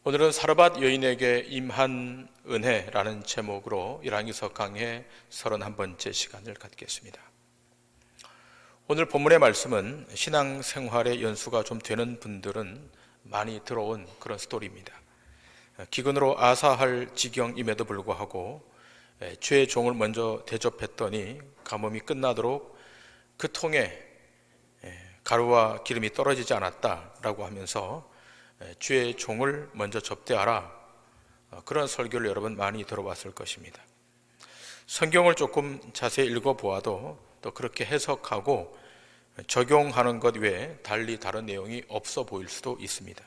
오늘은 사르밧 여인에게 임한 은혜라는 제목으로 일항기서 강해 31번째 시간을 갖겠습니다. 오늘 본문의 말씀은 신앙생활의 연수가 좀 되는 분들은 많이 들어온 그런 스토리입니다. 기근으로 아사할 지경임에도 불구하고 주의 종을 먼저 대접했더니 가뭄이 끝나도록 그 통에 가루와 기름이 떨어지지 않았다라고 하면서 주의 종을 먼저 접대하라, 그런 설교를 여러분 많이 들어봤을 것입니다. 성경을 조금 자세히 읽어보아도 또 그렇게 해석하고 적용하는 것 외에 달리 다른 내용이 없어 보일 수도 있습니다.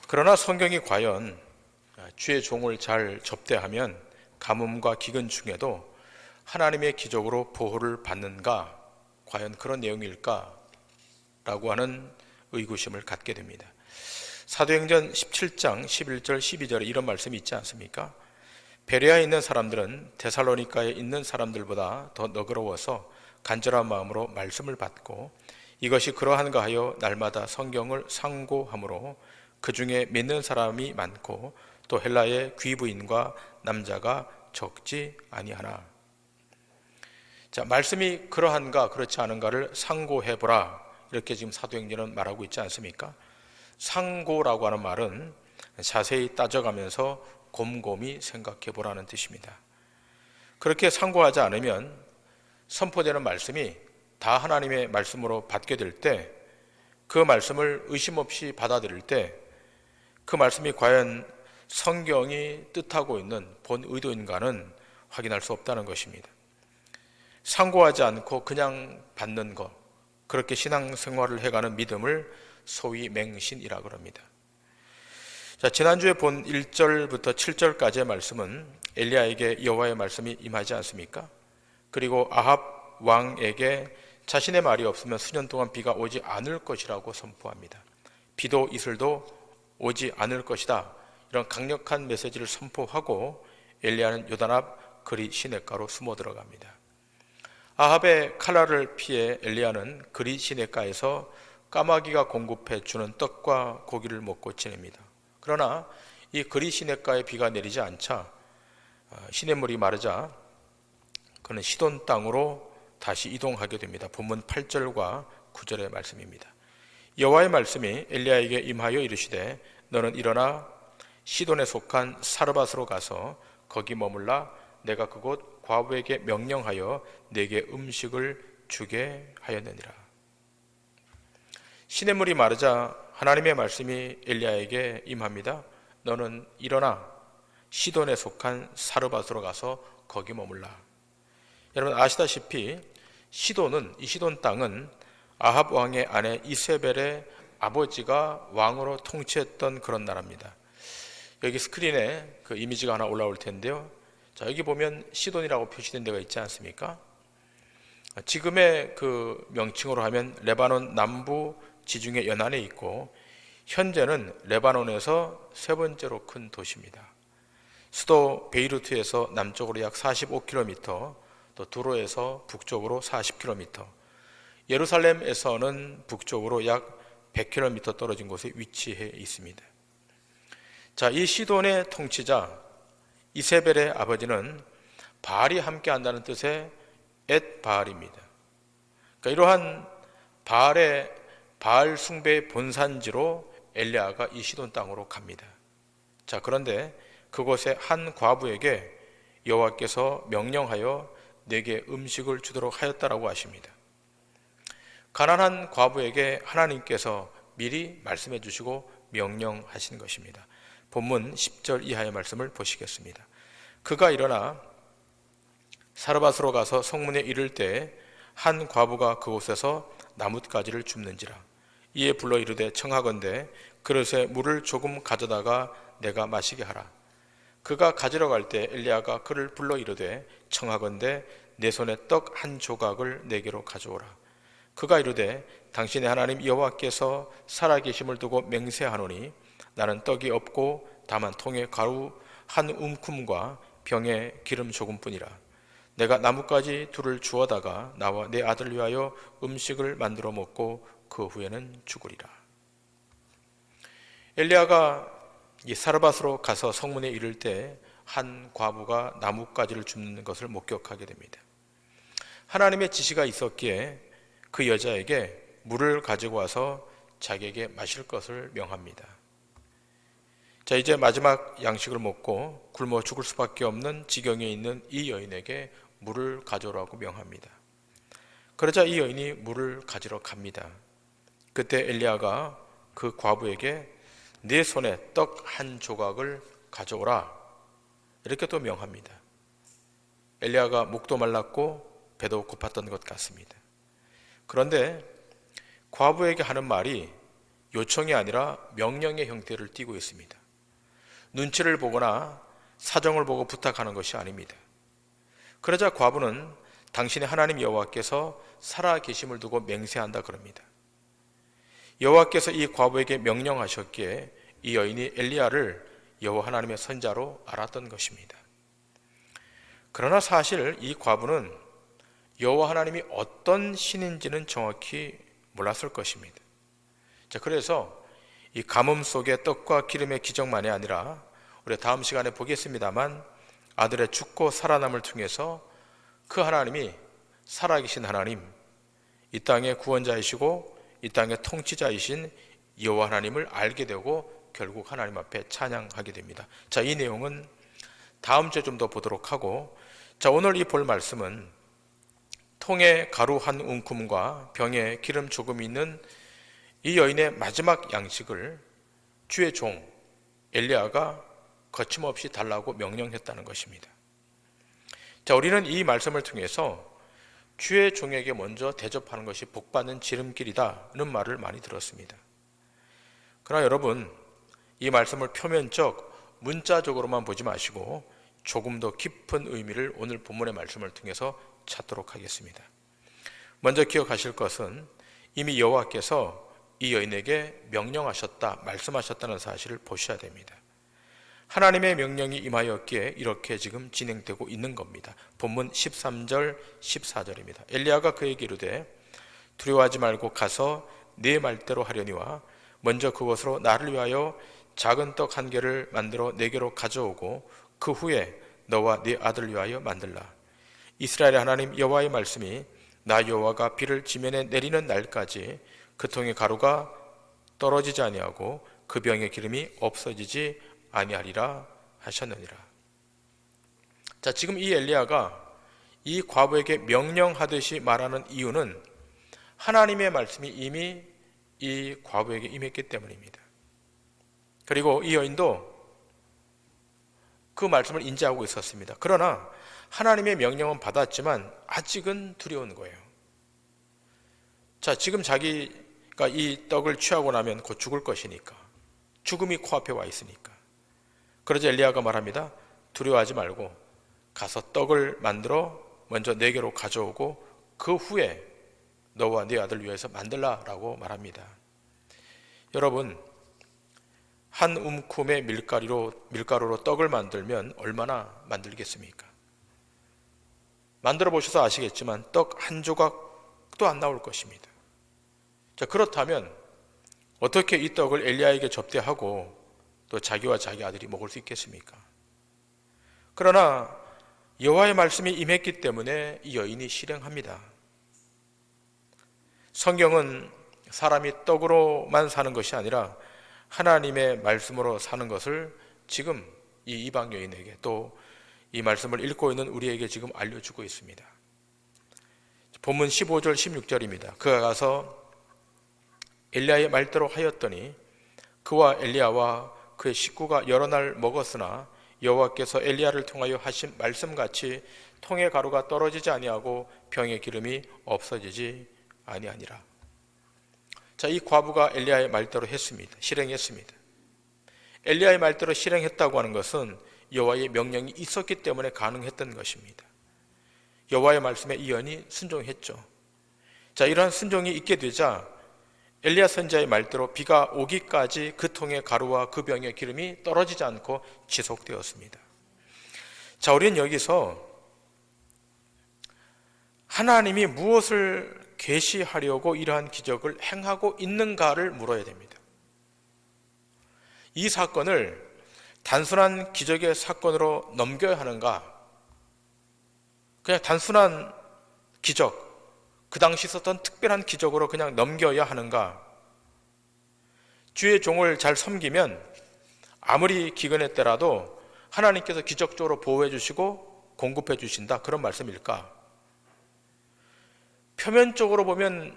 그러나 성경이 과연 주의 종을 잘 접대하면 가뭄과 기근 중에도 하나님의 기적으로 보호를 받는가, 과연 그런 내용일까? 라고 하는 의구심을 갖게 됩니다. 사도행전 17장 11절 12절에 이런 말씀이 있지 않습니까? 베레아에 있는 사람들은 데살로니가에 있는 사람들보다 더 너그러워서 간절한 마음으로 말씀을 받고 이것이 그러한가 하여 날마다 성경을 상고하므로 그 중에 믿는 사람이 많고 또 헬라의 귀부인과 남자가 적지 아니하나. 자, 말씀이 그러한가 그렇지 않은가를 상고해보라, 이렇게 지금 사도행전은 말하고 있지 않습니까? 상고라고 하는 말은 자세히 따져가면서 곰곰이 생각해 보라는 뜻입니다. 그렇게 상고하지 않으면 선포되는 말씀이 다 하나님의 말씀으로 받게 될 때, 그 말씀을 의심 없이 받아들일 때 그 말씀이 과연 성경이 뜻하고 있는 본 의도인가는 확인할 수 없다는 것입니다. 상고하지 않고 그냥 받는 것, 그렇게 신앙생활을 해가는 믿음을 소위 맹신이라고 합니다. 자, 지난주에 본 1절부터 7절까지의 말씀은 엘리야에게 여호와의 말씀이 임하지 않습니까? 그리고 아합 왕에게 자신의 말이 없으면 수년 동안 비가 오지 않을 것이라고 선포합니다. 비도 이슬도 오지 않을 것이다, 이런 강력한 메시지를 선포하고 엘리야는 요단 앞 그리 시냇가로 숨어 들어갑니다. 아합의 칼날을 피해 엘리야는 그리 시냇가에서 까마귀가 공급해 주는 떡과 고기를 먹고 지냅니다. 그러나 이 그리 시냇가에 비가 내리지 않자 시냇물이 마르자 그는 시돈 땅으로 다시 이동하게 됩니다. 본문 8절과 9절의 말씀입니다. 여호와의 말씀이 엘리야에게 임하여 이르시되 너는 일어나 시돈에 속한 사르밧으로 가서 거기 머물라. 내가 그곳 과부에게 명령하여 내게 음식을 주게 하였느니라. 시냇물이 마르자 하나님의 말씀이 엘리야에게 임합니다. 너는 일어나 시돈에 속한 사르밧으로 가서 거기 머물라. 여러분 아시다시피 시돈은, 이 시돈 땅은 아합 왕의 아내 이세벨의 아버지가 왕으로 통치했던 그런 나라입니다. 여기 스크린에 그 이미지가 하나 올라올 텐데요. 자, 여기 보면 시돈이라고 표시된 데가 있지 않습니까? 지금의 그 명칭으로 하면 레바논 남부 지중해 연안에 있고 현재는 레바논에서 세 번째로 큰 도시입니다. 수도 베이루트에서 남쪽으로 약 45km, 또 두로에서 북쪽으로 40km, 예루살렘에서는 북쪽으로 약 100km 떨어진 곳에 위치해 있습니다. 자, 이 시돈의 통치자 이세벨의 아버지는 바알이 함께 한다는 뜻의 엣바알입니다. 그러니까 이러한 바알 숭배의 본산지로 엘리야가 이 시돈 땅으로 갑니다. 자, 그런데 그곳에 한 과부에게 여호와께서 명령하여 내게 음식을 주도록 하였다라고 하십니다. 가난한 과부에게 하나님께서 미리 말씀해 주시고 명령하신 것입니다. 본문 10절 이하의 말씀을 보시겠습니다. 그가 일어나 사르밧으로 가서 성문에 이를 때 한 과부가 그곳에서 나뭇가지를 줍는지라. 이에 불러 이르되 청하건대 그릇에 물을 조금 가져다가 내가 마시게 하라. 그가 가지러 갈 때 엘리야가 그를 불러 이르되 청하건대 내 손에 떡 한 조각을 내게로 가져오라. 그가 이르되 당신의 하나님 여호와께서 살아계심을 두고 맹세하노니 나는 떡이 없고 다만 통에 가루 한 움큼과 병에 기름 조금뿐이라. 내가 나뭇가지 둘을 주워다가 나와 내 아들 위하여 음식을 만들어 먹고 그 후에는 죽으리라. 엘리야가 이 사르밧으로 가서 성문에 이를 때 한 과부가 나뭇가지를 줍는 것을 목격하게 됩니다. 하나님의 지시가 있었기에 그 여자에게 물을 가지고 와서 자기에게 마실 것을 명합니다. 자, 이제 마지막 양식을 먹고 굶어 죽을 수밖에 없는 지경에 있는 이 여인에게 물을 가져오라고 명합니다. 그러자 이 여인이 물을 가지러 갑니다. 그때 엘리야가 그 과부에게 네 손에 떡 한 조각을 가져오라, 이렇게 또 명합니다. 엘리야가 목도 말랐고 배도 고팠던 것 같습니다. 그런데 과부에게 하는 말이 요청이 아니라 명령의 형태를 띠고 있습니다. 눈치를 보거나 사정을 보고 부탁하는 것이 아닙니다. 그러자 과부는 당신의 하나님 여호와께서 살아계심을 두고 맹세한다 그럽니다. 여호와께서 이 과부에게 명령하셨기에 이 여인이 엘리야를 여호와 하나님의 선자로 알았던 것입니다. 그러나 사실 이 과부는 여호와 하나님이 어떤 신인지는 정확히 몰랐을 것입니다. 자, 그래서 이 가뭄 속에 떡과 기름의 기적만이 아니라 우리 다음 시간에 보겠습니다만 아들의 죽고 살아남을 통해서 그 하나님이 살아계신 하나님, 이 땅의 구원자이시고 이 땅의 통치자이신 여호와 하나님을 알게 되고 결국 하나님 앞에 찬양하게 됩니다. 자, 이 내용은 다음 주에 좀 더 보도록 하고, 자, 오늘 이 볼 말씀은 통에 가루 한 움큼과 병에 기름 조금이 있는 이 여인의 마지막 양식을 주의 종 엘리야가 거침없이 달라고 명령했다는 것입니다. 자, 우리는 이 말씀을 통해서 주의 종에게 먼저 대접하는 것이 복받는 지름길이다는 말을 많이 들었습니다. 그러나 여러분, 이 말씀을 표면적 문자적으로만 보지 마시고 조금 더 깊은 의미를 오늘 본문의 말씀을 통해서 찾도록 하겠습니다. 먼저 기억하실 것은 이미 여호와께서 이 여인에게 명령하셨다, 말씀하셨다는 사실을 보셔야 됩니다. 하나님의 명령이 임하였기에 이렇게 지금 진행되고 있는 겁니다. 본문 13절, 14절입니다. 엘리야가 그에게 이르되 두려워하지 말고 가서 네 말대로 하려니와 먼저 그것으로 나를 위하여 작은 떡 한 개를 만들어 내게로 가져오고 그 후에 너와 네 아들을 위하여 만들라. 이스라엘의 하나님 여호와의 말씀이 나 여호와가 비를 지면에 내리는 날까지 그 통의 가루가 떨어지지 아니하고 그 병의 기름이 없어지지 아니하리라 하셨느니라. 자, 지금 이 엘리야가 이 과부에게 명령하듯이 말하는 이유는 하나님의 말씀이 이미 이 과부에게 임했기 때문입니다. 그리고 이 여인도 그 말씀을 인지하고 있었습니다. 그러나 하나님의 명령은 받았지만 아직은 두려운 거예요. 자, 지금 자기가 이 떡을 취하고 나면 곧 죽을 것이니까, 죽음이 코앞에 와 있으니까. 그러자 엘리야가 말합니다. 두려워하지 말고 가서 떡을 만들어 먼저 내게로 가져오고 그 후에 너와 네 아들 위해서 만들라라고 말합니다. 여러분, 한 움큼의 밀가루로 떡을 만들면 얼마나 만들겠습니까? 만들어 보셔서 아시겠지만 떡 한 조각도 안 나올 것입니다. 자, 그렇다면 어떻게 이 떡을 엘리야에게 접대하고 또 자기와 자기 아들이 먹을 수 있겠습니까? 그러나 여호와의 말씀이 임했기 때문에 이 여인이 실행합니다. 성경은 사람이 떡으로만 사는 것이 아니라 하나님의 말씀으로 사는 것을 지금 이 이방 여인에게 또 이 말씀을 읽고 있는 우리에게 지금 알려주고 있습니다. 본문 15절 16절입니다. 그가 가서 엘리야의 말대로 하였더니 그와 엘리야와 그의 식구가 여러 날 먹었으나 여호와께서 엘리야를 통하여 하신 말씀같이 통의 가루가 떨어지지 아니하고 병의 기름이 없어지지 아니하니라. 자, 이 과부가 엘리야의 말대로 했습니다. 실행했습니다. 엘리야의 말대로 실행했다고 하는 것은 여호와의 명령이 있었기 때문에 가능했던 것입니다. 여호와의 말씀에 이 여인이 순종했죠. 자, 이러한 순종이 있게 되자 엘리야 선지자의 말대로 비가 오기까지 그 통의 가루와 그 병의 기름이 떨어지지 않고 지속되었습니다. 자, 우리는 여기서 하나님이 무엇을 계시하려고 이러한 기적을 행하고 있는가를 물어야 됩니다. 이 사건을 단순한 기적의 사건으로 넘겨야 하는가? 그냥 단순한 기적, 그 당시 있었던 특별한 기적으로 그냥 넘겨야 하는가? 주의 종을 잘 섬기면 아무리 기근의 때라도 하나님께서 기적적으로 보호해 주시고 공급해 주신다, 그런 말씀일까? 표면적으로 보면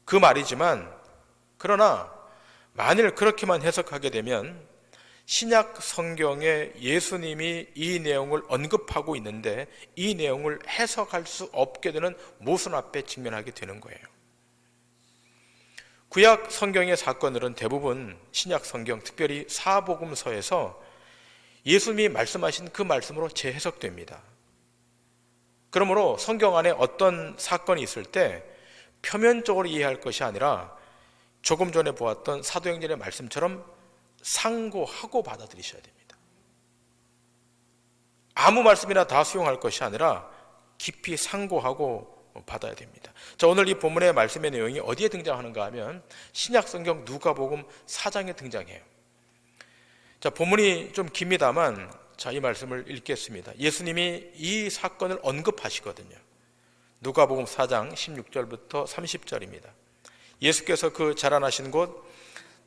그 말이지만, 그러나 만일 그렇게만 해석하게 되면 신약 성경에 예수님이 이 내용을 언급하고 있는데 이 내용을 해석할 수 없게 되는 모순 앞에 직면하게 되는 거예요. 구약 성경의 사건들은 대부분 신약 성경, 특별히 사복음서에서 예수님이 말씀하신 그 말씀으로 재해석됩니다. 그러므로 성경 안에 어떤 사건이 있을 때 표면적으로 이해할 것이 아니라 조금 전에 보았던 사도행전의 말씀처럼 상고하고 받아들이셔야 됩니다. 아무 말씀이나 다 수용할 것이 아니라 깊이 상고하고 받아야 됩니다. 자, 오늘 이 본문의 말씀의 내용이 어디에 등장하는가 하면 신약성경 누가복음 4장에 등장해요. 자, 본문이 좀 깁니다만 자, 이 말씀을 읽겠습니다. 예수님이 이 사건을 언급하시거든요. 누가복음 4장 16절부터 30절입니다. 예수께서 그 자라나신 곳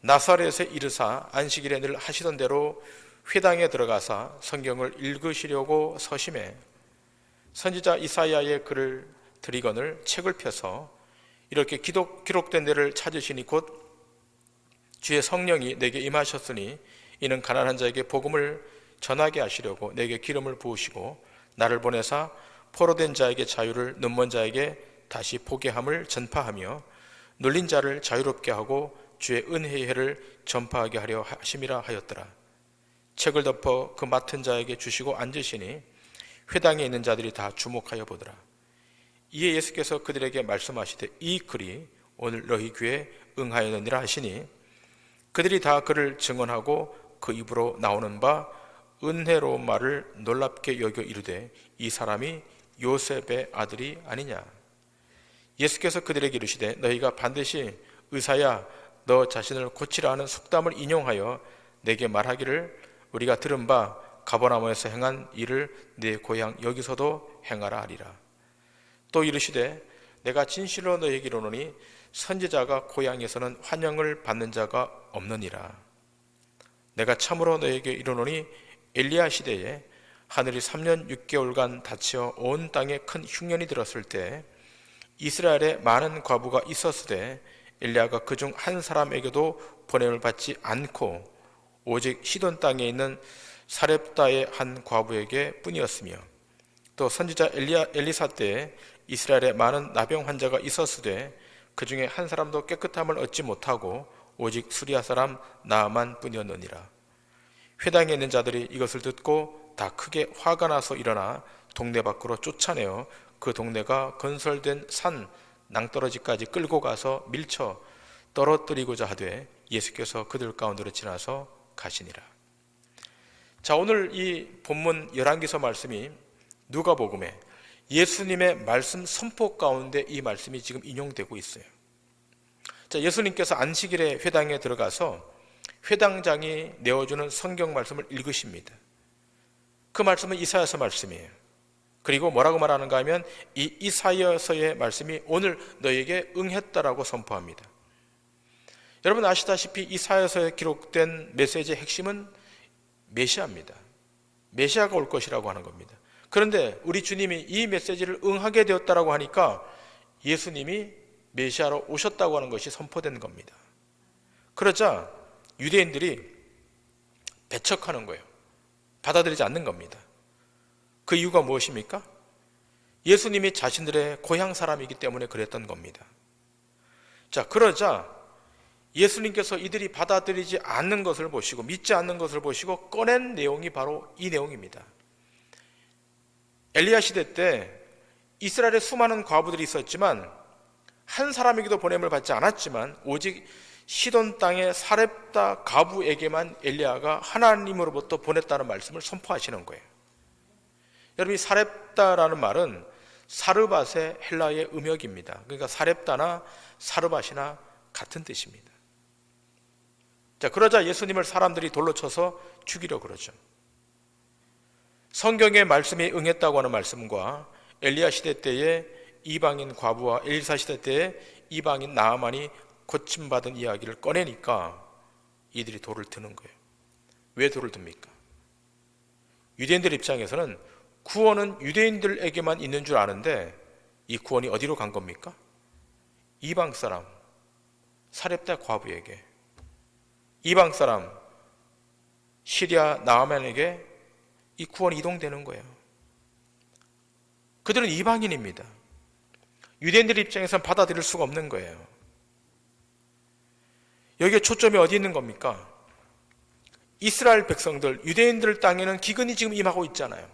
나사렛에 이르사 안식일에 늘 하시던 대로 회당에 들어가사 성경을 읽으시려고 서심해 선지자 이사야의 글을 들이거늘 책을 펴서 이렇게 기록된 데를 찾으시니 곧 주의 성령이 내게 임하셨으니 이는 가난한 자에게 복음을 전하게 하시려고 내게 기름을 부으시고 나를 보내사 포로된 자에게 자유를, 눈먼 자에게 다시 보게 함을 전파하며 눌린 자를 자유롭게 하고 주의 은혜의 해를 전파하게 하려 하심이라 하였더라. 책을 덮어 그 맡은 자에게 주시고 앉으시니 회당에 있는 자들이 다 주목하여 보더라. 이에 예수께서 그들에게 말씀하시되 이 글이 오늘 너희 귀에 응하였느니라 하시니 그들이 다 그를 증언하고 그 입으로 나오는 바 은혜로운 말을 놀랍게 여겨 이르되 이 사람이 요셉의 아들이 아니냐. 예수께서 그들에게 이르시되 너희가 반드시 의사야 너 자신을 고치라 하는 속담을 인용하여 내게 말하기를 우리가 들은 바 가버나움에서 행한 일을 네 고향 여기서도 행하라 하리라. 또 이르시되 내가 진실로 너희에게 이르노니 선지자가 고향에서는 환영을 받는 자가 없느니라. 내가 참으로 너희에게 이르노니 엘리야 시대에 하늘이 3년 6개월간 닫혀 온 땅에 큰 흉년이 들었을 때 이스라엘에 많은 과부가 있었으되 엘리야가 그중 한 사람에게도 보냄을 받지 않고 오직 시돈 땅에 있는 사렙다의 한 과부에게 뿐이었으며 또 선지자 엘리사 때에 이스라엘에 많은 나병 환자가 있었으되 그 중에 한 사람도 깨끗함을 얻지 못하고 오직 수리아 사람 나아만 뿐이었느니라. 회당에 있는 자들이 이것을 듣고 다 크게 화가 나서 일어나 동네 밖으로 쫓아내어 그 동네가 건설된 산 낭떠러지까지 끌고 가서 밀쳐 떨어뜨리고자 하되 예수께서 그들 가운데로 지나서 가시니라. 자, 오늘 이 본문 열왕기서 말씀이 누가복음에 예수님의 말씀 선포 가운데 이 말씀이 지금 인용되고 있어요. 자, 예수님께서 안식일에 회당에 들어가서 회당장이 내어주는 성경 말씀을 읽으십니다. 그 말씀은 이사야서 말씀이에요. 그리고 뭐라고 말하는가 하면 이 이사야서의 말씀이 오늘 너에게 응했다라고 선포합니다. 여러분 아시다시피 이사야서에 기록된 메시지의 핵심은 메시아입니다. 메시아가 올 것이라고 하는 겁니다. 그런데 우리 주님이 이 메시지를 응하게 되었다라고 하니까 예수님이 메시아로 오셨다고 하는 것이 선포된 겁니다. 그러자 유대인들이 배척하는 거예요. 받아들이지 않는 겁니다. 그 이유가 무엇입니까? 예수님이 자신들의 고향 사람이기 때문에 그랬던 겁니다. 자, 그러자 예수님께서 이들이 받아들이지 않는 것을 보시고 믿지 않는 것을 보시고 꺼낸 내용이 바로 이 내용입니다. 엘리야 시대 때 이스라엘에 수많은 과부들이 있었지만 한 사람에게도 보냄을 받지 않았지만 오직 시돈 땅의 사렙다 과부에게만 엘리야가 하나님으로부터 보냈다는 말씀을 선포하시는 거예요. 여러분, 이 사렙다라는 말은 사르밧의 헬라의 음역입니다. 그러니까 사렙다나 사르밧이나 같은 뜻입니다. 자, 그러자 예수님을 사람들이 돌로 쳐서 죽이려 그러죠. 성경의 말씀이 응했다고 하는 말씀과 엘리야 시대 때의 이방인 과부와 엘리사 시대 때의 이방인 나아만이 고침받은 이야기를 꺼내니까 이들이 돌을 드는 거예요. 왜 돌을 듭니까? 유대인들 입장에서는 구원은 유대인들에게만 있는 줄 아는데 이 구원이 어디로 간 겁니까? 이방 사람, 사렙다 과부에게, 이방 사람, 시리아 나아만에게 이 구원이 이동되는 거예요. 그들은 이방인입니다. 유대인들 입장에서는 받아들일 수가 없는 거예요. 여기에 초점이 어디 있는 겁니까? 이스라엘 백성들, 유대인들 땅에는 기근이 지금 임하고 있잖아요.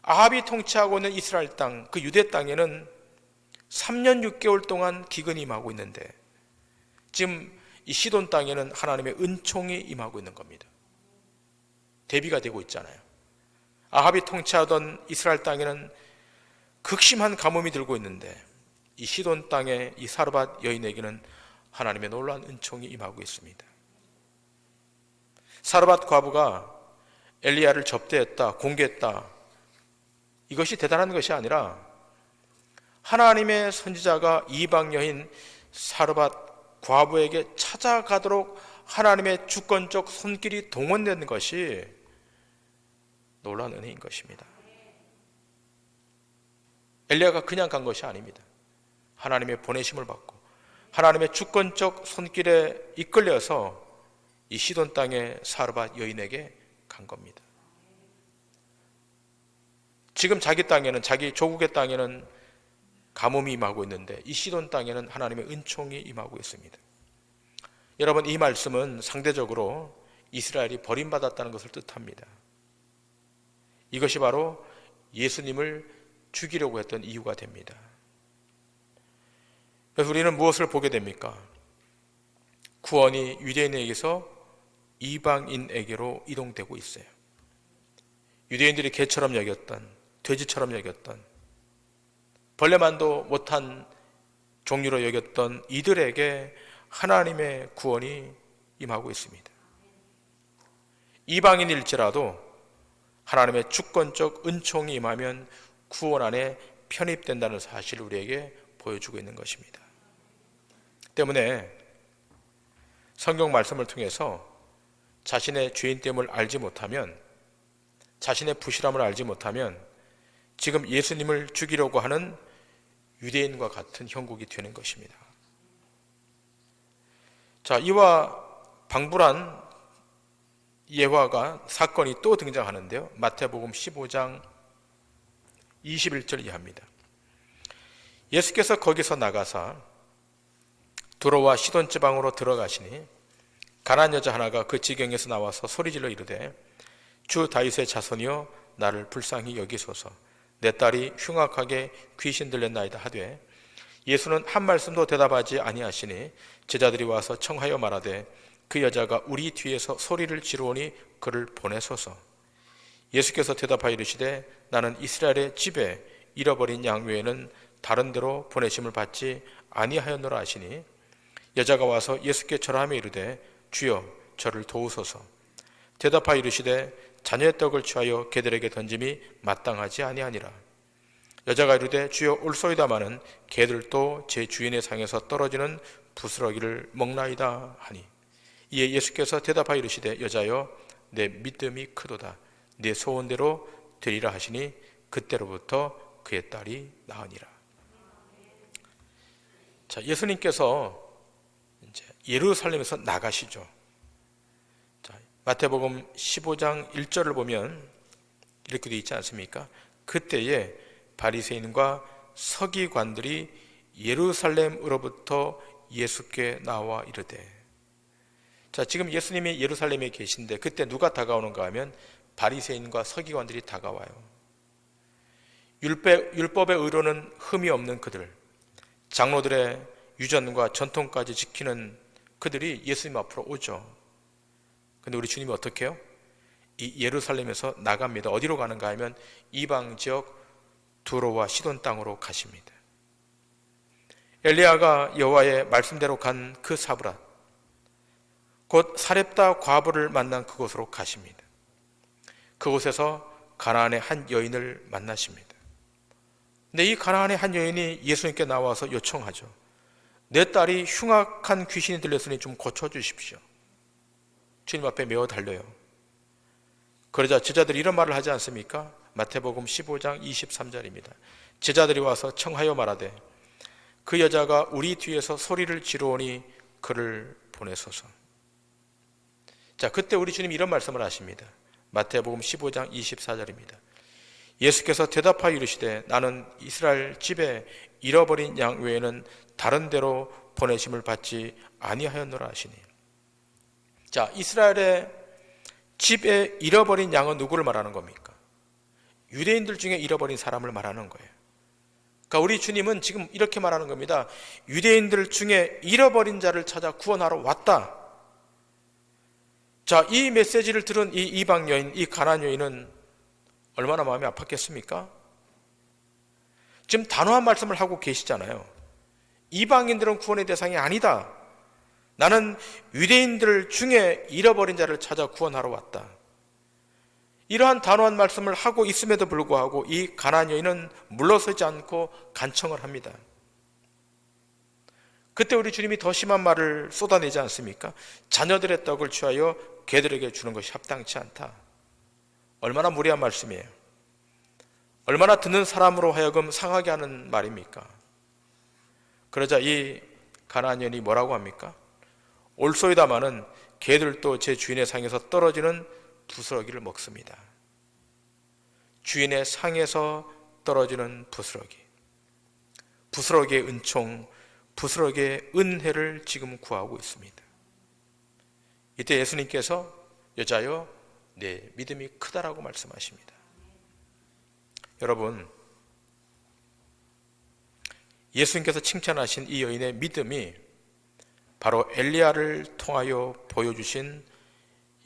아합이 통치하고 있는 이스라엘 땅, 그 유대 땅에는 3년 6개월 동안 기근이 임하고 있는데 지금 이 시돈 땅에는 하나님의 은총이 임하고 있는 겁니다. 대비가 되고 있잖아요. 아합이 통치하던 이스라엘 땅에는 극심한 가뭄이 들고 있는데 이 시돈 땅의 이 사르밧 여인에게는 하나님의 놀라운 은총이 임하고 있습니다. 사르밧 과부가 엘리야를 접대했다, 공개했다. 이것이 대단한 것이 아니라 하나님의 선지자가 이방 여인 사르밧 과부에게 찾아가도록 하나님의 주권적 손길이 동원된 것이 놀라운 은혜인 것입니다. 엘리야가 그냥 간 것이 아닙니다. 하나님의 보내심을 받고 하나님의 주권적 손길에 이끌려서 이 시돈 땅의 사르밧 여인에게 간 겁니다. 지금 자기 땅에는, 자기 조국의 땅에는 가뭄이 임하고 있는데 이 시돈 땅에는 하나님의 은총이 임하고 있습니다. 여러분, 이 말씀은 상대적으로 이스라엘이 버림받았다는 것을 뜻합니다. 이것이 바로 예수님을 죽이려고 했던 이유가 됩니다. 그래서 우리는 무엇을 보게 됩니까? 구원이 유대인에게서 이방인에게로 이동되고 있어요. 유대인들이 개처럼 여겼던, 돼지처럼 여겼던, 벌레만도 못한 종류로 여겼던 이들에게 하나님의 구원이 임하고 있습니다. 이방인일지라도 하나님의 주권적 은총이 임하면 구원 안에 편입된다는 사실을 우리에게 보여주고 있는 것입니다. 때문에 성경 말씀을 통해서 자신의 죄인됨을 알지 못하면, 자신의 부실함을 알지 못하면 지금 예수님을 죽이려고 하는 유대인과 같은 형국이 되는 것입니다. 자, 이와 방불한 예화가 사건이 또 등장하는데요. 마태복음 15장 21절 이하입니다. 예수께서 거기서 나가사 두로와 시돈 지방으로 들어가시니 가나안 여자 하나가 그 지경에서 나와서 소리질러 이르되 주 다윗의 자손이여 나를 불쌍히 여기소서 내 딸이 흉악하게 귀신 들렸나이다 하되 예수는 한 말씀도 대답하지 아니하시니 제자들이 와서 청하여 말하되 그 여자가 우리 뒤에서 소리를 지르오니 그를 보내소서. 예수께서 대답하여 이르시되 나는 이스라엘의 집에 잃어버린 양 외에는 다른 데로 보내심을 받지 아니하였노라 하시니 여자가 와서 예수께 절하며 이르되 주여 저를 도우소서. 대답하여 이르시되 자녀의 떡을 취하여 개들에게 던짐이 마땅하지 아니하니라. 여자가 이르되 주여 올소이다마는 개들도 제 주인의 상에서 떨어지는 부스러기를 먹나이다 하니 이에 예수께서 대답하여 이르시되 여자여 내 믿음이 크도다 내 소원대로 되리라 하시니 그때로부터 그의 딸이 나으니라. 자, 예수님께서 이제 예루살렘에서 나가시죠. 자, 마태복음 15장 1절을 보면 이렇게 되어 있지 않습니까? 그때에 바리새인과 서기관들이 예루살렘으로부터 예수께 나와 이르되. 자, 지금 예수님이 예루살렘에 계신데 그때 누가 다가오는가 하면 바리새인과 서기관들이 다가와요. 율법의 의로는 흠이 없는 그들, 장로들의 유전과 전통까지 지키는 그들이 예수님 앞으로 오죠. 근데 우리 주님이 어떻게 해요? 이 예루살렘에서 나갑니다. 어디로 가는가 하면 이방 지역 두로와 시돈 땅으로 가십니다. 엘리야가 여호와의 말씀대로 간 그 사브랏, 곧 사렙다 과부를 만난 그곳으로 가십니다. 그곳에서 가나안의 한 여인을 만나십니다. 근데 이 가나안의 한 여인이 예수님께 나와서 요청하죠. 내 딸이 흉악한 귀신이 들렸으니 좀 고쳐주십시오. 주님 앞에 메어 달려요. 그러자 제자들이 이런 말을 하지 않습니까? 마태복음 15장 23절입니다. 제자들이 와서 청하여 말하되 그 여자가 우리 뒤에서 소리를 지르오니 그를 보내소서. 자, 그때 우리 주님이 이런 말씀을 하십니다. 마태복음 15장 24절입니다. 예수께서 대답하여 이르시되 나는 이스라엘 집에 잃어버린 양 외에는 다른 데로 보내심을 받지 아니하였노라 하시니. 자, 이스라엘의 집에 잃어버린 양은 누구를 말하는 겁니까? 유대인들 중에 잃어버린 사람을 말하는 거예요. 그러니까 우리 주님은 지금 이렇게 말하는 겁니다. 유대인들 중에 잃어버린 자를 찾아 구원하러 왔다. 자, 이 메시지를 들은 이 이방 여인, 이 가나안 여인은 얼마나 마음이 아팠겠습니까? 지금 단호한 말씀을 하고 계시잖아요. 이방인들은 구원의 대상이 아니다. 나는 유대인들 중에 잃어버린 자를 찾아 구원하러 왔다. 이러한 단호한 말씀을 하고 있음에도 불구하고 이 가나안 여인은 물러서지 않고 간청을 합니다. 그때 우리 주님이 더 심한 말을 쏟아내지 않습니까? 자녀들의 떡을 취하여 개들에게 주는 것이 합당치 않다. 얼마나 무례한 말씀이에요. 얼마나 듣는 사람으로 하여금 상하게 하는 말입니까? 그러자 이 가나안 여인이 뭐라고 합니까? 올소이다마는 개들도 제 주인의 상에서 떨어지는 부스러기를 먹습니다. 주인의 상에서 떨어지는 부스러기. 부스러기의 은총, 부스러기의 은혜를 지금 구하고 있습니다. 이때 예수님께서 여자여 내 믿음이 크다라고 말씀하십니다. 여러분, 예수님께서 칭찬하신 이 여인의 믿음이 바로 엘리야를 통하여 보여주신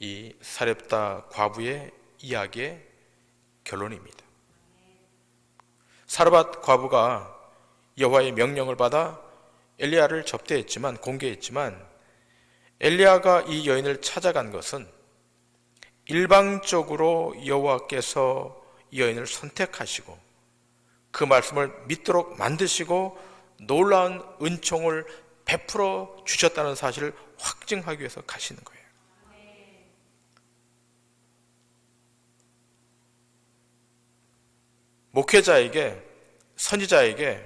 이 사렙다 과부의 이야기의 결론입니다. 사르밧 과부가 여호와의 명령을 받아 엘리야를 접대했지만, 공개했지만 엘리야가 이 여인을 찾아간 것은 일방적으로 여호와께서 이 여인을 선택하시고 그 말씀을 믿도록 만드시고 놀라운 은총을 베풀어 주셨다는 사실을 확증하기 위해서 가시는 거예요. 목회자에게, 선지자에게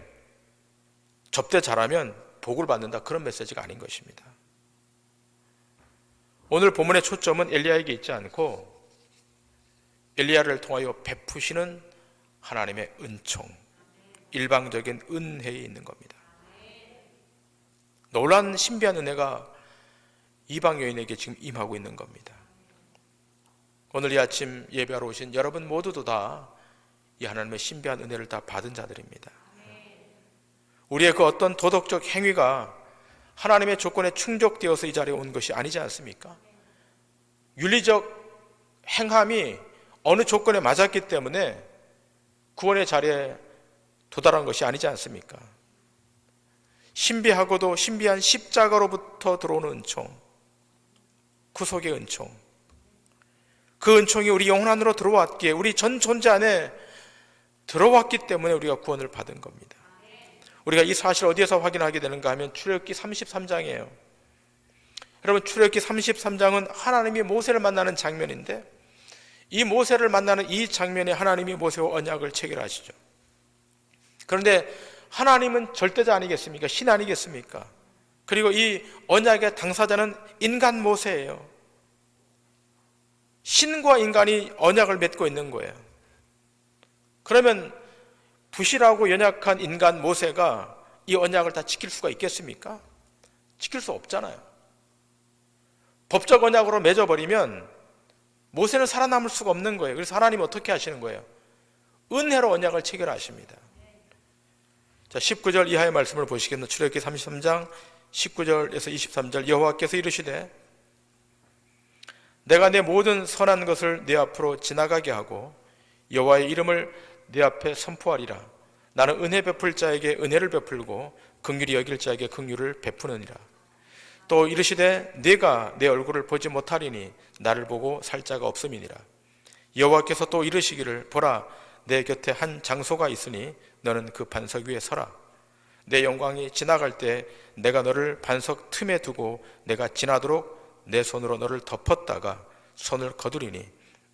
접대 잘하면 복을 받는다, 그런 메시지가 아닌 것입니다. 오늘 본문의 초점은 엘리야에게 있지 않고 엘리야를 통하여 베푸시는 하나님의 은총, 일방적인 은혜에 있는 겁니다. 놀라운 신비한 은혜가 이방 여인에게 지금 임하고 있는 겁니다. 오늘 이 아침 예배하러 오신 여러분 모두도 다 이 하나님의 신비한 은혜를 다 받은 자들입니다. 우리의 그 어떤 도덕적 행위가 하나님의 조건에 충족되어서 이 자리에 온 것이 아니지 않습니까? 윤리적 행함이 어느 조건에 맞았기 때문에 구원의 자리에 도달한 것이 아니지 않습니까? 신비하고도 신비한 십자가로부터 들어오는 은총, 구속의 은총, 그 은총이 우리 영혼 안으로 들어왔기에, 우리 전 존재 안에 들어왔기 때문에 우리가 구원을 받은 겁니다. 우리가 이 사실을 어디에서 확인하게 되는가 하면 출애굽기 33장이에요. 여러분, 출애굽기 33장은 하나님이 모세를 만나는 장면인데, 이 모세를 만나는 이 장면에 하나님이 모세와 언약을 체결하시죠. 그런데 하나님은 절대자 아니겠습니까? 신 아니겠습니까? 그리고 이 언약의 당사자는 인간 모세예요. 신과 인간이 언약을 맺고 있는 거예요. 그러면 부실하고 연약한 인간 모세가 이 언약을 다 지킬 수가 있겠습니까? 지킬 수 없잖아요. 법적 언약으로 맺어버리면 모세는 살아남을 수가 없는 거예요. 그래서 하나님이 어떻게 하시는 거예요? 은혜로 언약을 체결하십니다. 자, 19절 이하의 말씀을 보시겠노? 출애굽기 33장 19절에서 23절. 여호와께서 이르시되 내가 내 모든 선한 것을 내 앞으로 지나가게 하고 여호와의 이름을 내 앞에 선포하리라. 나는 은혜 베풀 자에게 은혜를 베풀고 긍휼히 여길 자에게 긍휼을 베푸느니라. 또 이르시되 네가 내 얼굴을 보지 못하리니 나를 보고 살 자가 없음이니라. 여호와께서 또 이르시기를 보라 내 곁에 한 장소가 있으니 너는 그 반석 위에 서라. 내 영광이 지나갈 때 내가 너를 반석 틈에 두고 내가 지나도록 내 손으로 너를 덮었다가 손을 거두리니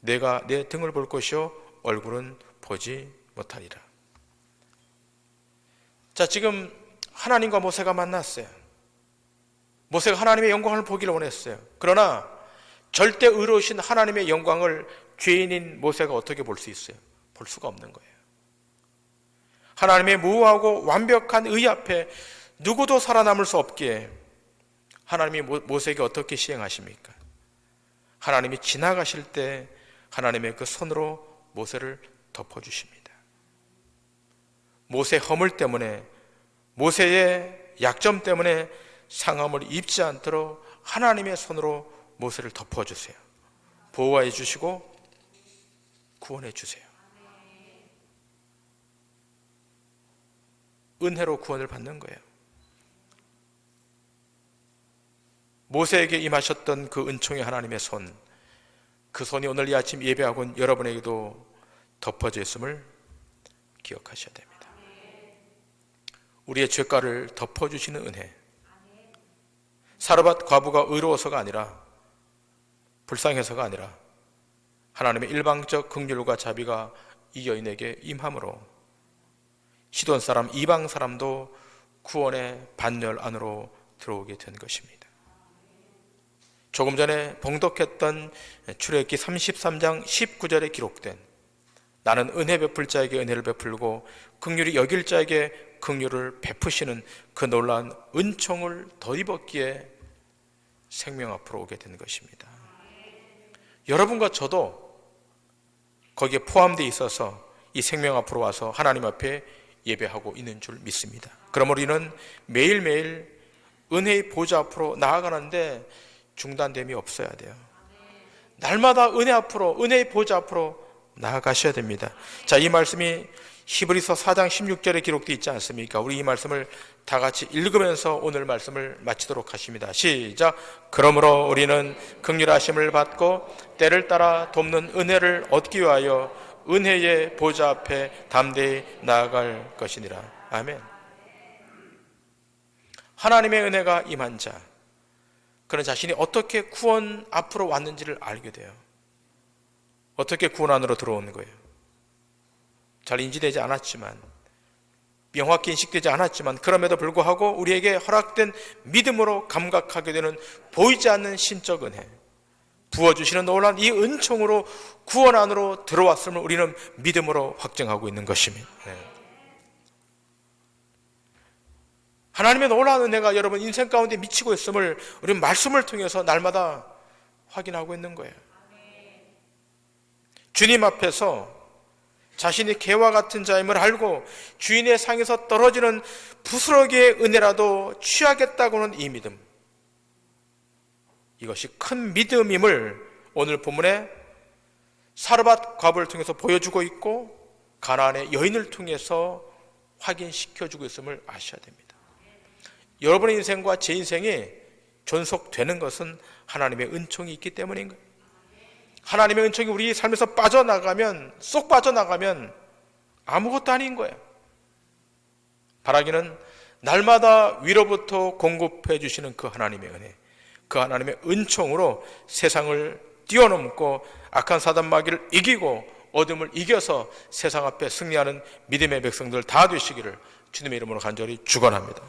내가 내 등을 볼 것이요 얼굴은 보지 못하리라. 자, 지금 하나님과 모세가 만났어요. 모세가 하나님의 영광을 보기를 원했어요. 그러나 절대 의로우신 하나님의 영광을 죄인인 모세가 어떻게 볼 수 있어요? 볼 수가 없는 거예요. 하나님의 무하고 완벽한 의 앞에 누구도 살아남을 수 없기에 하나님이 모세에게 어떻게 시행하십니까? 하나님이 지나가실 때 하나님의 그 손으로 모세를 덮어주십니다. 모세의 허물 때문에, 모세의 약점 때문에 상함을 입지 않도록 하나님의 손으로 모세를 덮어주세요. 보호해 주시고 구원해 주세요. 은혜로 구원을 받는 거예요. 모세에게 임하셨던 그 은총의 하나님의 손, 그 손이 오늘 이 아침 예배하고 온 여러분에게도 덮어져 있음을 기억하셔야 됩니다. 우리의 죄가를 덮어주시는 은혜, 사르밧 과부가 의로워서가 아니라, 불쌍해서가 아니라 하나님의 일방적 긍휼과 자비가 이 여인에게 임함으로 시돈 사람, 이방 사람도 구원의 반열 안으로 들어오게 된 것입니다. 조금 전에 봉독했던 출애굽기 33장 19절에 기록된 나는 은혜 베풀 자에게 은혜를 베풀고 긍휼히 여길 자에게 긍휼을 베푸시는 그 놀라운 은총을 덧입었기에 생명 앞으로 오게 된 것입니다. 여러분과 저도 거기에 포함되어 있어서 이 생명 앞으로 와서 하나님 앞에 예배하고 있는 줄 믿습니다. 그러므로 우리는 매일매일 은혜의 보좌 앞으로 나아가는데 중단됨이 없어야 돼요. 날마다 은혜 앞으로, 은혜의 보좌 앞으로 나아가셔야 됩니다. 자, 이 말씀이 히브리서 4장 16절에 기록되어 있지 않습니까? 우리 이 말씀을 다 같이 읽으면서 오늘 말씀을 마치도록 하십니다. 시작. 그러므로 우리는 긍휼하심을 받고 때를 따라 돕는 은혜를 얻기 위하여 은혜의 보좌 앞에 담대히 나아갈 것이니라. 아멘. 하나님의 은혜가 임한 자, 그런 자신이 어떻게 구원 앞으로 왔는지를 알게 돼요. 어떻게 구원 안으로 들어오는 거예요? 잘 인지되지 않았지만, 명확히 인식되지 않았지만, 그럼에도 불구하고 우리에게 허락된 믿음으로 감각하게 되는 보이지 않는 신적 은혜, 부어주시는 놀라운 이 은총으로 구원 안으로 들어왔음을 우리는 믿음으로 확증하고 있는 것입니다. 하나님의 놀라운 은혜가 여러분 인생 가운데 미치고 있음을 우리는 말씀을 통해서 날마다 확인하고 있는 거예요. 주님 앞에서 자신이 개와 같은 자임을 알고 주인의 상에서 떨어지는 부스러기의 은혜라도 취하겠다고는 이 믿음, 이것이 큰 믿음임을 오늘 본문에 사르밧 과부를 통해서 보여주고 있고 가나안의 여인을 통해서 확인시켜주고 있음을 아셔야 됩니다. 여러분의 인생과 제 인생이 존속되는 것은 하나님의 은총이 있기 때문인 거예요. 하나님의 은총이 우리 삶에서 빠져나가면, 쏙 빠져나가면 아무것도 아닌 거예요. 바라기는 날마다 위로부터 공급해 주시는 그 하나님의 은혜, 그 하나님의 은총으로 세상을 뛰어넘고 악한 사단 마귀를 이기고 어둠을 이겨서 세상 앞에 승리하는 믿음의 백성들 다 되시기를 주님의 이름으로 간절히 축원합니다.